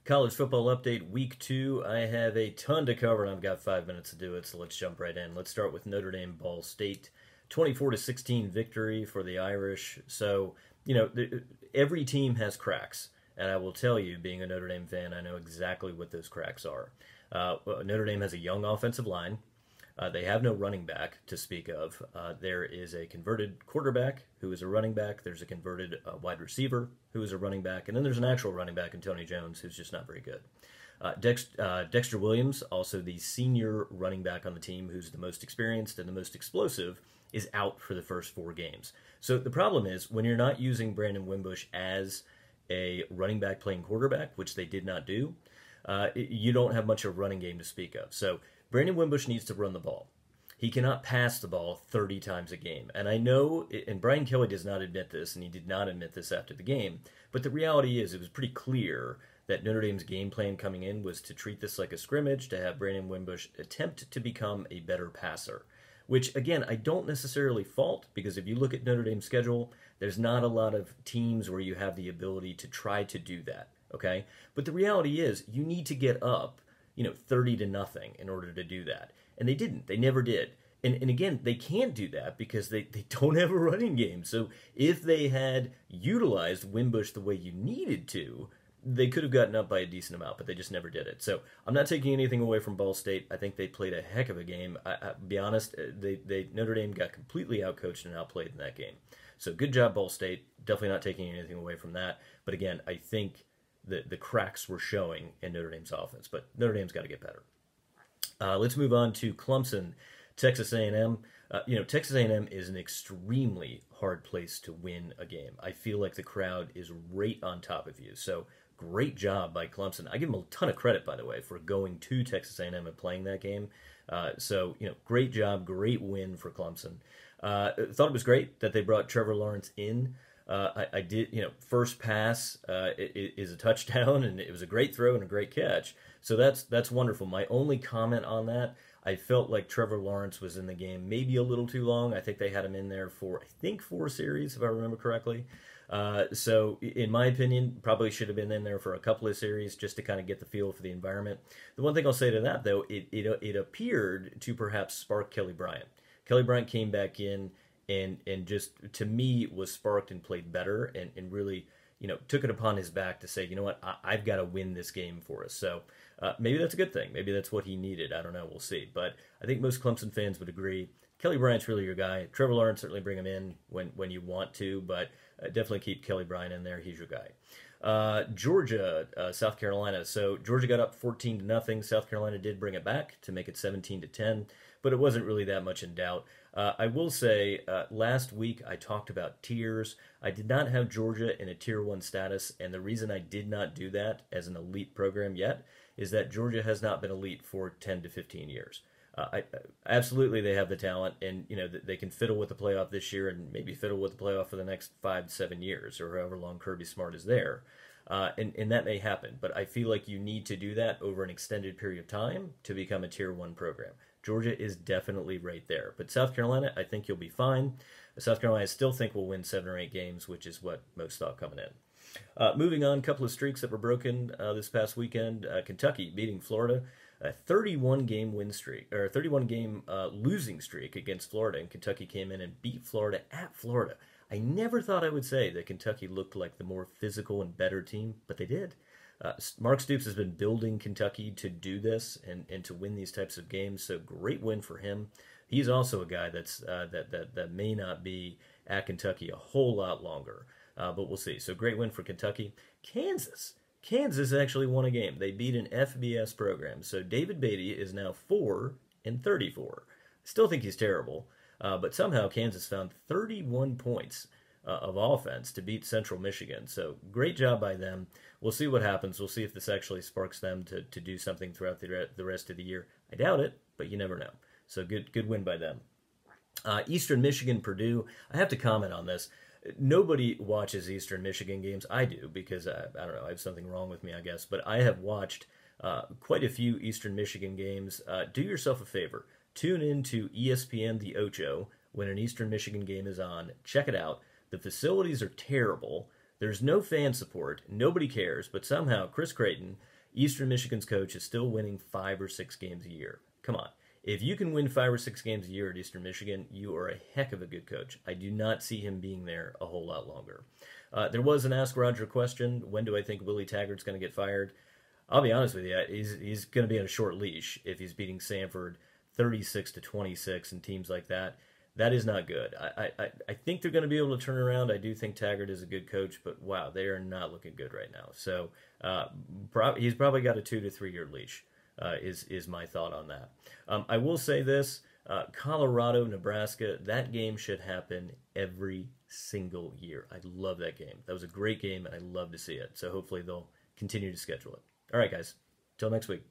College football update, week 2. I have a ton to cover, and I've got 5 minutes to do it, so let's jump right in. Let's start with Notre Dame Ball State. 24-16 victory for the Irish. So, every team has cracks, and I will tell you, being a Notre Dame fan, I know exactly what those cracks are. Notre Dame has a young offensive line. They have no running back to speak of. There is a converted quarterback who is a running back. There's a converted wide receiver who is a running back. And then there's an actual running back in Tony Jones who's just not very good. Dexter Williams, also the senior running back on the team who's the most experienced and the most explosive, is out for the first 4 games. So the problem is when you're not using Brandon Wimbush as a running back playing quarterback, which they did not do, you don't have much of a running game to speak of. So Brandon Wimbush needs to run the ball. He cannot pass the ball 30 times a game. And I know, and Brian Kelly does not admit this, and he did not admit this after the game, but the reality is it was pretty clear that Notre Dame's game plan coming in was to treat this like a scrimmage, to have Brandon Wimbush attempt to become a better passer. Which, again, I don't necessarily fault, because if you look at Notre Dame's schedule, there's not a lot of teams where you have the ability to try to do that, okay? But the reality is you need to get up 30-0 in order to do that. And they didn't. They never did. And again, they can't do that because they don't have a running game. So if they had utilized Wimbush the way you needed to, they could have gotten up by a decent amount, but they just never did it. So I'm not taking anything away from Ball State. I think they played a heck of a game. I'll be honest, Notre Dame got completely outcoached and outplayed in that game. So good job, Ball State. Definitely not taking anything away from that. But again, I think the cracks were showing in Notre Dame's offense, but Notre Dame's got to get better. Let's move on to Clemson, Texas A&M. Texas A&M is an extremely hard place to win a game. I feel like the crowd is right on top of you. So great job by Clemson. I give them a ton of credit, by the way, for going to Texas A&M and playing that game. Great job, great win for Clemson. Thought it was great that they brought Trevor Lawrence in. I did, first pass is a touchdown, and it was a great throw and a great catch. So that's wonderful. My only comment on that, I felt like Trevor Lawrence was in the game maybe a little too long. I think they had him in there for, 4 series, if I remember correctly. So in my opinion, probably should have been in there for a couple of series just to kind of get the feel for the environment. The one thing I'll say to that, though, it appeared to perhaps spark Kelly Bryant. Kelly Bryant came back in and just, to me, was sparked and played better and really, took it upon his back to say, you know what, I've got to win this game for us. So maybe that's a good thing. Maybe that's what he needed. I don't know. We'll see. But I think most Clemson fans would agree. Kelly Bryant's really your guy. Trevor Lawrence, certainly bring him in when you want to, but definitely keep Kelly Bryant in there. He's your guy. Georgia, South Carolina. So Georgia got up 14-0. South Carolina did bring it back to make it 17-10, but it wasn't really that much in doubt. I will say, last week I talked about tiers. I did not have Georgia in a Tier 1 status, and the reason I did not do that as an elite program yet is that Georgia has not been elite for 10 to 15 years. Absolutely, they have the talent, and they can fiddle with the playoff this year and maybe fiddle with the playoff for the next 5 to 7 years or however long Kirby Smart is there. And that may happen, but I feel like you need to do that over an extended period of time to become a Tier 1 program. Georgia is definitely right there. But South Carolina, I think you'll be fine. South Carolina, I still think will win 7 or 8 games, which is what most thought coming in. Moving on, a couple of streaks that were broken this past weekend. Kentucky beating Florida. A 31-game win streak, or a 31-game losing streak against Florida, and Kentucky came in and beat Florida at Florida. I never thought I would say that Kentucky looked like the more physical and better team, but they did. Mark Stoops has been building Kentucky to do this and to win these types of games, so great win for him. He's also a guy that may not be at Kentucky a whole lot longer, but we'll see. So great win for Kentucky. Kansas actually won a game. They beat an FBS program. So David Beatty is now 4-34. Still think he's terrible, but somehow Kansas found 31 points of offense to beat Central Michigan. So great job by them. We'll see what happens. We'll see if this actually sparks them to do something throughout the rest of the year. I doubt it, but you never know. So good win by them. Eastern Michigan, Purdue. I have to comment on this. Nobody watches Eastern Michigan games. I do because, I don't know, I have something wrong with me, I guess. But I have watched quite a few Eastern Michigan games. Do yourself a favor. Tune in to ESPN The Ocho when an Eastern Michigan game is on. Check it out. The facilities are terrible. There's no fan support. Nobody cares. But somehow Chris Creighton Eastern Michigan's coach is still winning 5 or 6 games a year. Come on. If you can win 5 or 6 games a year at Eastern Michigan, you are a heck of a good coach. I do not see him being there a whole lot longer. There was an Ask Roger question. When do I think Willie Taggart's going to get fired? I'll be honest with you. He's going to be on a short leash if he's beating Samford 36-26 and teams like that. That is not good. I think they're going to be able to turn around. I do think Taggart is a good coach, but wow, they are not looking good right now. So he's probably got a 2 to 3 year leash. Is my thought on that. I will say this, Colorado, Nebraska, that game should happen every single year. I love that game. That was a great game, and I love to see it. So hopefully they'll continue to schedule it. All right, guys. Till next week.